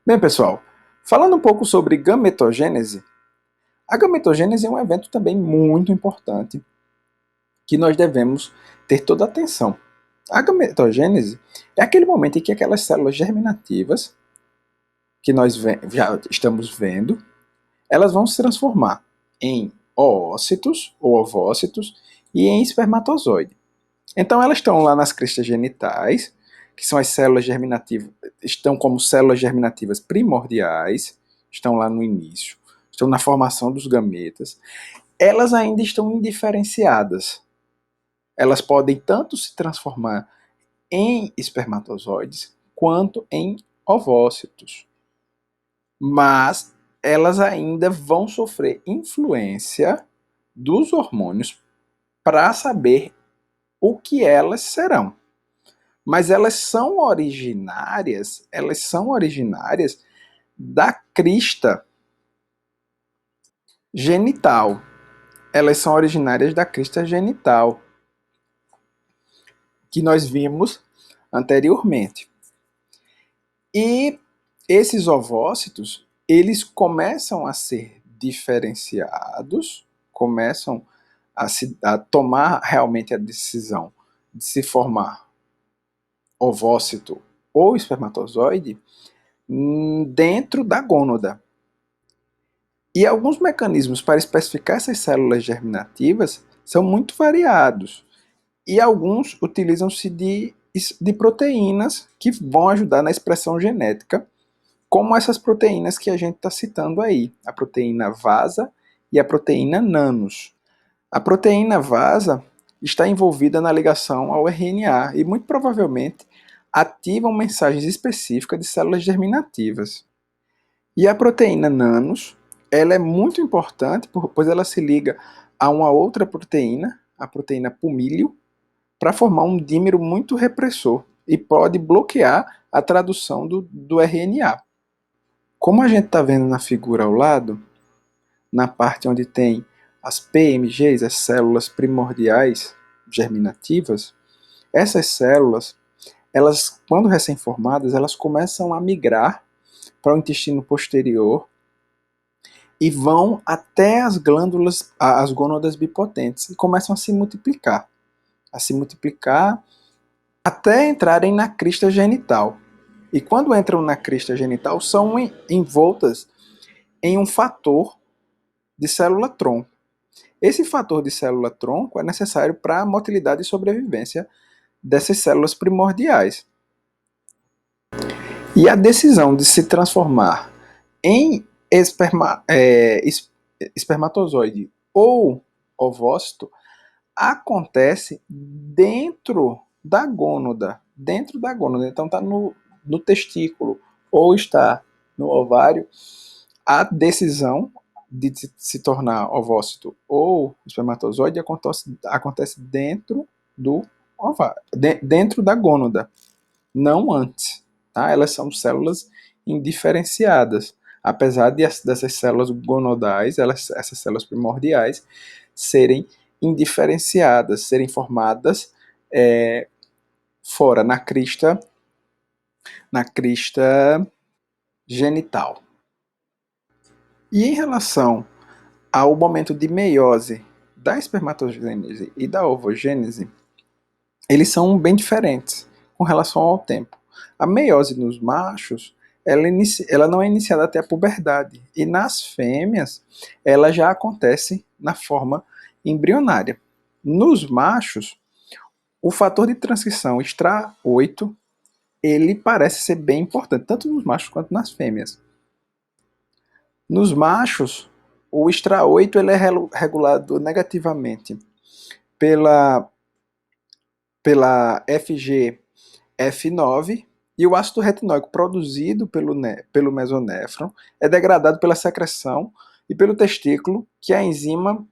Bem, pessoal, falando um pouco sobre gametogênese, a gametogênese é um evento também muito importante que nós devemos ter toda a atenção. A gametogênese é aquele momento em que aquelas células germinativas que nós já estamos vendo, elas vão se transformar em oócitos ou ovócitos e em espermatozoide. Então elas estão lá nas cristas genitais, que são as células germinativas, estão como células germinativas primordiais, estão lá no início, estão na formação dos gametas. Elas ainda estão indiferenciadas. Elas podem tanto se transformar em espermatozoides quanto em ovócitos. Mas elas ainda vão sofrer influência dos hormônios para saber o que elas serão. Mas elas são originárias da crista genital. Elas são originárias da crista genital, que nós vimos anteriormente. E esses ovócitos, eles começam a ser diferenciados, começam a tomar realmente a decisão de se formar ovócito ou espermatozoide dentro da gônada. E alguns mecanismos para especificar essas células germinativas são muito variados. E alguns utilizam-se de proteínas que vão ajudar na expressão genética, como essas proteínas que a gente está citando aí, a proteína VASA e a proteína NANOS. A proteína VASA está envolvida na ligação ao RNA e muito provavelmente ativam mensagens específicas de células germinativas. E a proteína NANOS, ela é muito importante, pois ela se liga a uma outra proteína, a proteína pumílio, para formar um dímero muito repressor e pode bloquear a tradução do RNA. Como a gente está vendo na figura ao lado, na parte onde tem as PMGs, as células primordiais germinativas, essas células, elas, quando recém-formadas, elas começam a migrar para o intestino posterior e vão até as glândulas, as gônadas bipotentes, e começam a se multiplicar até entrarem na crista genital. E quando entram na crista genital, são envoltas em um fator de célula-tronco. Esse fator de célula-tronco é necessário para a motilidade e sobrevivência dessas células primordiais. E a decisão de se transformar em espermatozoide ou ovócito acontece dentro da gônada. Dentro da gônada. Então está no testículo ou está no ovário. A decisão de se tornar ovócito ou espermatozoide acontece dentro do ovário, dentro da gônada, não antes. Tá? Elas são células indiferenciadas. Apesar dessas células gonodais, essas células primordiais, serem indiferenciadas, serem formadas fora, na crista genital. E em relação ao momento de meiose da espermatogênese e da ovogênese, eles são bem diferentes com relação ao tempo. A meiose nos machos, ela não é iniciada até a puberdade, e nas fêmeas, ela já acontece na forma embrionária. Nos machos, o fator de transcrição STRA8, ele parece ser bem importante, tanto nos machos quanto nas fêmeas. Nos machos, o STRA8 ele é regulado negativamente pela FGF9, e o ácido retinóico produzido pelo mesonéfron é degradado pela secreção e pelo testículo que a enzima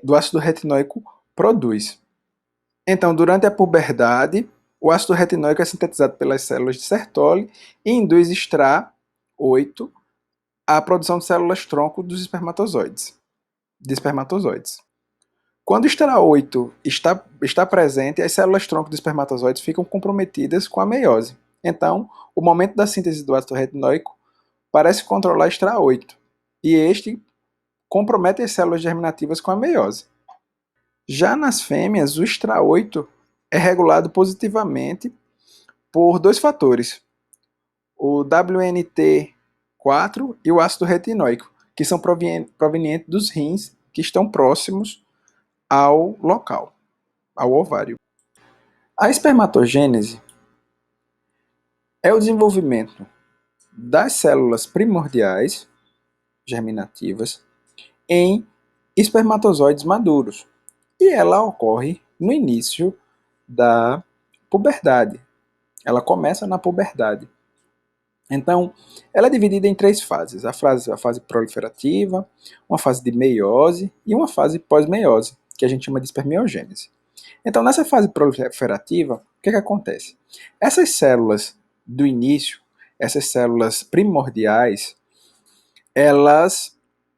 do ácido retinóico produz. Então, durante a puberdade, o ácido retinóico é sintetizado pelas células de Sertoli e induz STRA8 à produção de células-tronco dos espermatozoides. Quando o STRA8 está presente, as células-tronco dos espermatozoides ficam comprometidas com a meiose. Então, o momento da síntese do ácido retinóico parece controlar extra-8, e este compromete as células germinativas com a meiose. Já nas fêmeas, o extra-8 é regulado positivamente por dois fatores, o WNT4 e o ácido retinóico, que são provenientes dos rins que estão próximos ao local, ao ovário. A espermatogênese é o desenvolvimento das células primordiais germinativas em espermatozoides maduros, e ela ocorre no início da puberdade. Ela começa na puberdade. Então, ela é dividida em três fases: a fase proliferativa, uma fase de meiose e uma fase pós-meiose, que a gente chama de espermiogênese. Então, nessa fase proliferativa, o que acontece? Essas células do início, essas células primordiais, elas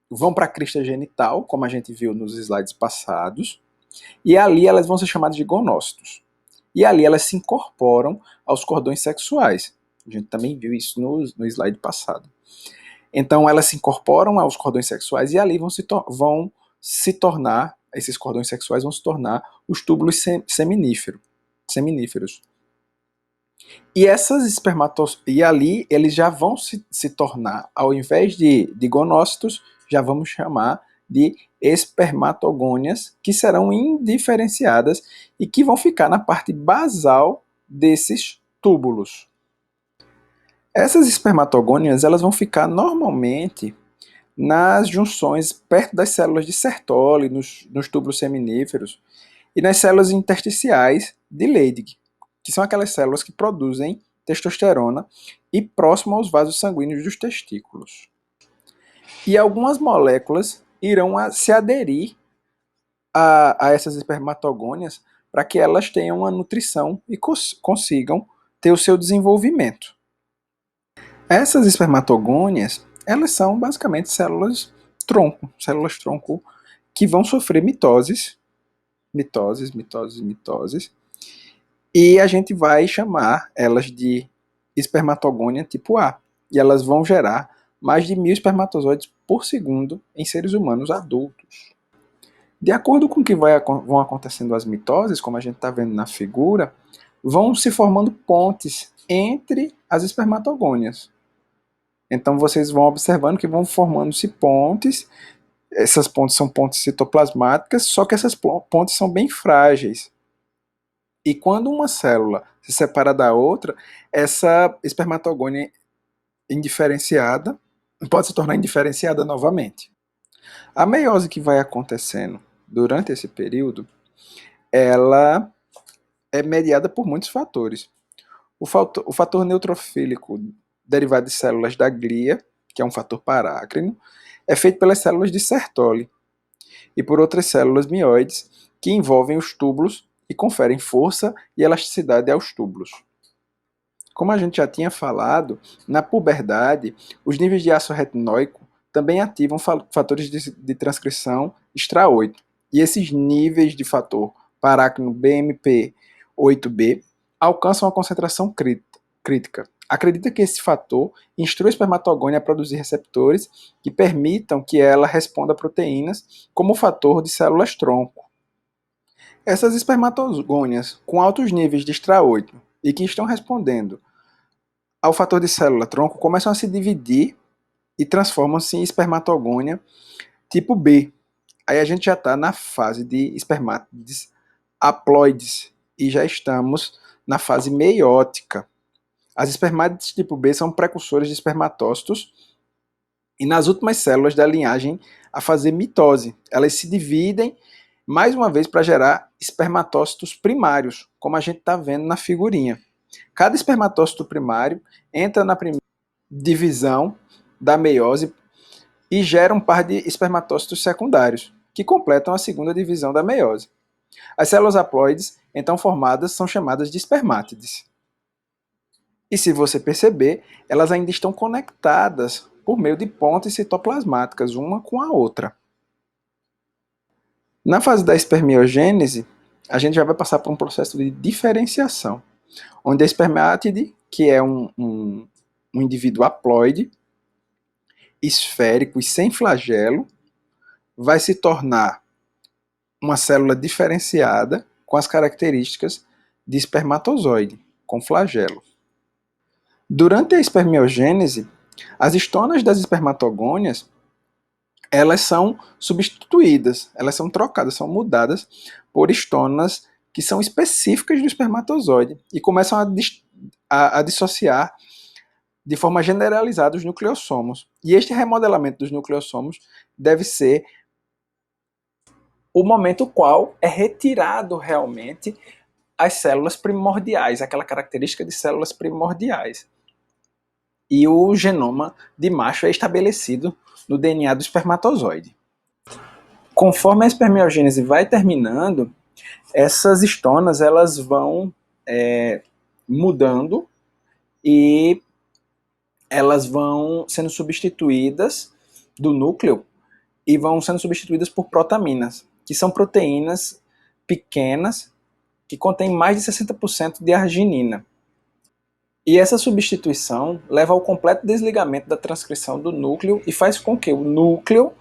vão para a crista genital, como a gente viu nos slides passados, e ali elas vão ser chamadas de gonócitos. E ali elas se incorporam aos cordões sexuais. A gente também viu isso no slide passado. Então elas se incorporam aos cordões sexuais e ali vão se tornar, esses cordões sexuais vão se tornar os túbulos seminíferos. E ali eles já vão se tornar, ao invés de gonócitos, já vamos chamar de espermatogônias, que serão indiferenciadas e que vão ficar na parte basal desses túbulos. Essas espermatogônias elas vão ficar normalmente nas junções perto das células de Sertoli, nos túbulos seminíferos, e nas células intersticiais de Leydig, que são aquelas células que produzem testosterona e próximo aos vasos sanguíneos dos testículos. E algumas moléculas irão se aderir a essas espermatogônias para que elas tenham uma nutrição e consigam ter o seu desenvolvimento. Essas espermatogônias, elas são basicamente células tronco que vão sofrer mitoses, e a gente vai chamar elas de espermatogônia tipo A, e elas vão gerar mais de 1.000 espermatozoides por segundo em seres humanos adultos. De acordo com o que vão acontecendo as mitoses, como a gente está vendo na figura, vão se formando pontes entre as espermatogônias. Então vocês vão observando que vão formando-se pontes. Essas pontes são pontes citoplasmáticas, só que essas pontes são bem frágeis. E quando uma célula se separa da outra, essa espermatogônia indiferenciada pode se tornar indiferenciada novamente. A meiose que vai acontecendo durante esse período, ela é mediada por muitos fatores. O fator neutrofílico derivado de células da glia, que é um fator parácrino, é feito pelas células de Sertoli e por outras células mioides que envolvem os túbulos e conferem força e elasticidade aos túbulos. Como a gente já tinha falado, na puberdade, os níveis de ácido retinóico também ativam fatores de transcrição extra-8. E esses níveis de fator parácrino BMP8B alcançam a concentração crítica. Acredita que esse fator instrui a espermatogônia a produzir receptores que permitam que ela responda a proteínas como o fator de células-tronco. Essas espermatogônias com altos níveis de extra-8 e que estão respondendo ao fator de célula-tronco começam a se dividir e transformam-se em espermatogônia tipo B. Aí a gente já está na fase de espermátides haploides e já estamos na fase meiótica. As espermátides tipo B são precursores de espermatócitos e nas últimas células da linhagem a fazer mitose. Elas se dividem mais uma vez para gerar espermatócitos primários, como a gente está vendo na figurinha. Cada espermatócito primário entra na primeira divisão da meiose e gera um par de espermatócitos secundários, que completam a segunda divisão da meiose. As células haploides, então formadas, são chamadas de espermátides. E se você perceber, elas ainda estão conectadas por meio de pontes citoplasmáticas, uma com a outra. Na fase da espermiogênese, a gente já vai passar por um processo de diferenciação. onde a espermátide, que é um indivíduo haploide, esférico e sem flagelo, vai se tornar uma célula diferenciada com as características de espermatozoide, com flagelo. Durante a espermiogênese, as estonas das espermatogônias elas são substituídas, elas são trocadas, são mudadas por estonas que são específicas do espermatozoide e começam a dissociar de forma generalizada os nucleossomos. E este remodelamento dos nucleossomos deve ser o momento qual é retirado realmente as células primordiais, aquela característica de células primordiais. E o genoma de macho é estabelecido no DNA do espermatozoide. Conforme a espermiogênese vai terminando, essas estonas elas vão mudando e elas vão sendo substituídas do núcleo e vão sendo substituídas por protaminas, que são proteínas pequenas que contêm mais de 60% de arginina. E essa substituição leva ao completo desligamento da transcrição do núcleo e faz com que o núcleo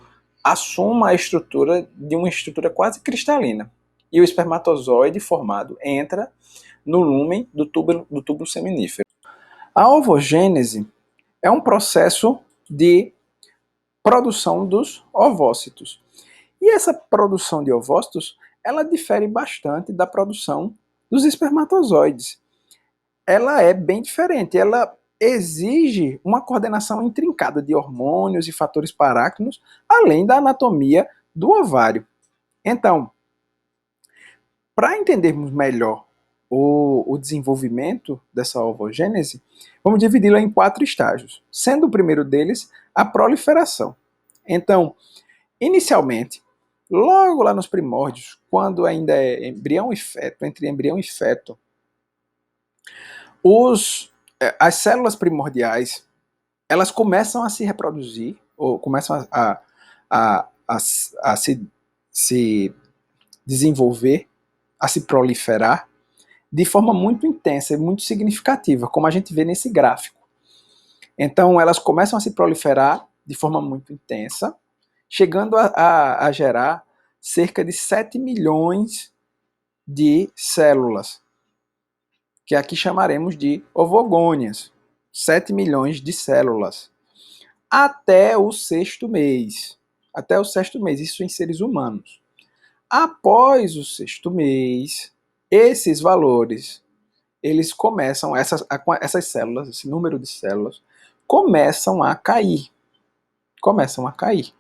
assuma a estrutura de uma estrutura quase cristalina. E o espermatozoide formado entra no lúmen do túbulo seminífero. A ovogênese é um processo de produção dos ovócitos. E essa produção de ovócitos, ela difere bastante da produção dos espermatozoides. Ela é bem diferente, ela exige uma coordenação intrincada de hormônios e fatores parácrinos, além da anatomia do ovário. Então, para entendermos melhor o desenvolvimento dessa ovogênese, vamos dividi-la em 4 estágios, sendo o primeiro deles a proliferação. Então, inicialmente, logo lá nos primórdios, quando ainda é embrião e feto, entre embrião e feto, as células primordiais elas começam a se reproduzir, ou começam a se desenvolver, a se proliferar de forma muito intensa e muito significativa, como a gente vê nesse gráfico. Então, elas começam a se proliferar de forma muito intensa, chegando a gerar cerca de 7 milhões de células, que aqui chamaremos de ovogônias. 7 milhões de células. Até o 6º mês. Até o 6º mês, isso em seres humanos. Após o 6º mês, esses valores, eles começam, essas células, esse número de células, começam a cair. Começam a cair.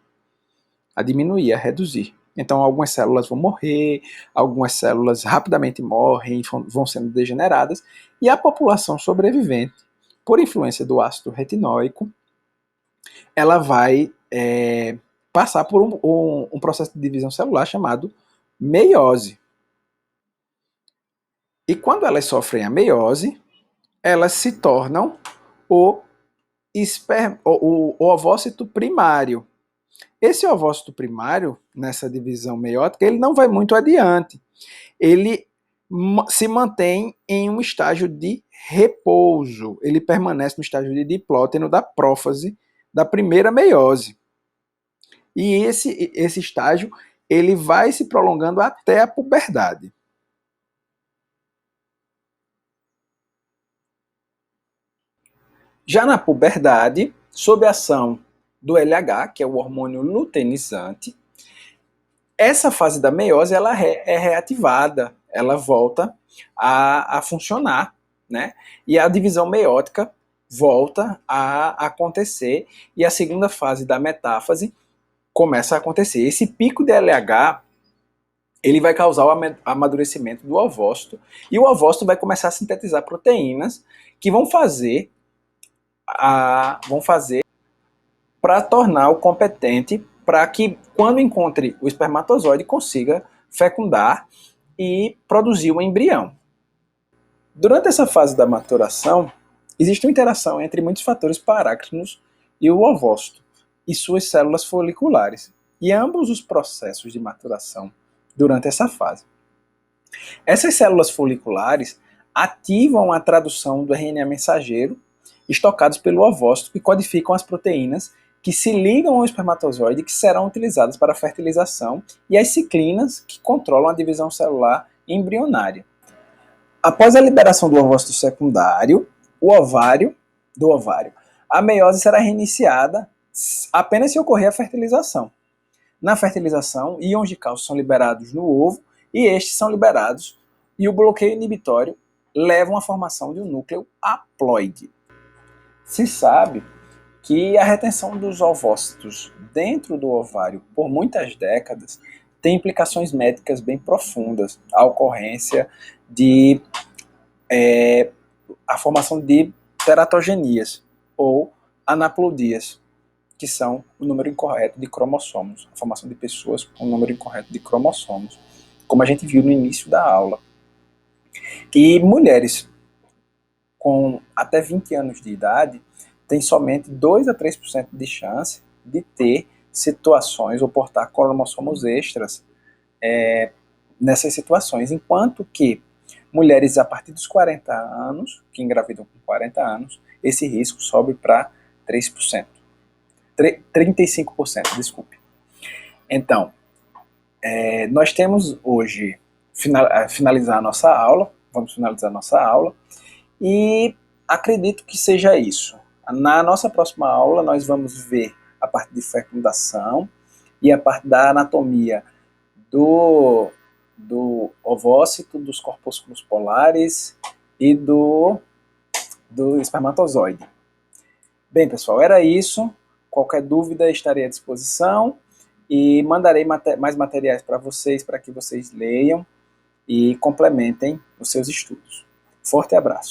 A diminuir, a reduzir. Então, algumas células vão morrer, algumas células rapidamente morrem, vão sendo degeneradas, e a população sobrevivente, por influência do ácido retinóico, ela vai passar por um processo de divisão celular chamado meiose. E quando elas sofrem a meiose, elas se tornam o ovócito primário. Esse ovócito primário, nessa divisão meiótica, ele não vai muito adiante. Ele se mantém em um estágio de repouso. Ele permanece no estágio de diplóteno da prófase da primeira meiose. E esse estágio ele vai se prolongando até a puberdade. Já na puberdade, sob a ação do LH, que é o hormônio luteinizante, essa fase da meiose ela é reativada, ela volta a funcionar, né? E a divisão meiótica volta a acontecer e a segunda fase da metáfase começa a acontecer. Esse pico de LH ele vai causar o amadurecimento do ovócito e o ovócito vai começar a sintetizar proteínas que vão fazer para tornar-o competente para que, quando encontre o espermatozoide, consiga fecundar e produzir um embrião. Durante essa fase da maturação, existe uma interação entre muitos fatores parácrinos e o ovócito e suas células foliculares, e ambos os processos de maturação durante essa fase. Essas células foliculares ativam a tradução do RNA mensageiro, estocados pelo ovócito, que codificam as proteínas que se ligam ao espermatozoide, que serão utilizadas para a fertilização, e as ciclinas, que controlam a divisão celular embrionária. Após a liberação do ovócito secundário, do ovário, a meiose será reiniciada apenas se ocorrer a fertilização. Na fertilização, íons de cálcio são liberados no ovo e estes são liberados, e o bloqueio inibitório leva à formação de um núcleo haploide. Se sabe que a retenção dos ovócitos dentro do ovário por muitas décadas tem implicações médicas bem profundas, a ocorrência de a formação de teratogenias ou anaplodias, que são o número incorreto de cromossomos, a formação de pessoas com o número incorreto de cromossomos, como a gente viu no início da aula. E mulheres com até 20 anos de idade têm somente 2 a 3% de chance de ter situações ou portar cromossomos extras nessas situações, enquanto que mulheres a partir dos 40 anos, que engravidam com 40 anos, esse risco sobe para 3%. 35%, desculpe. Então, nós temos hoje, finalizar a nossa aula, vamos finalizar a nossa aula, e acredito que seja isso. Na nossa próxima aula, nós vamos ver a parte de fecundação e a parte da anatomia do ovócito, dos corpúsculos polares e do espermatozoide. Bem, pessoal, era isso. Qualquer dúvida, estarei à disposição e mandarei mais materiais para que vocês leiam e complementem os seus estudos. Forte abraço!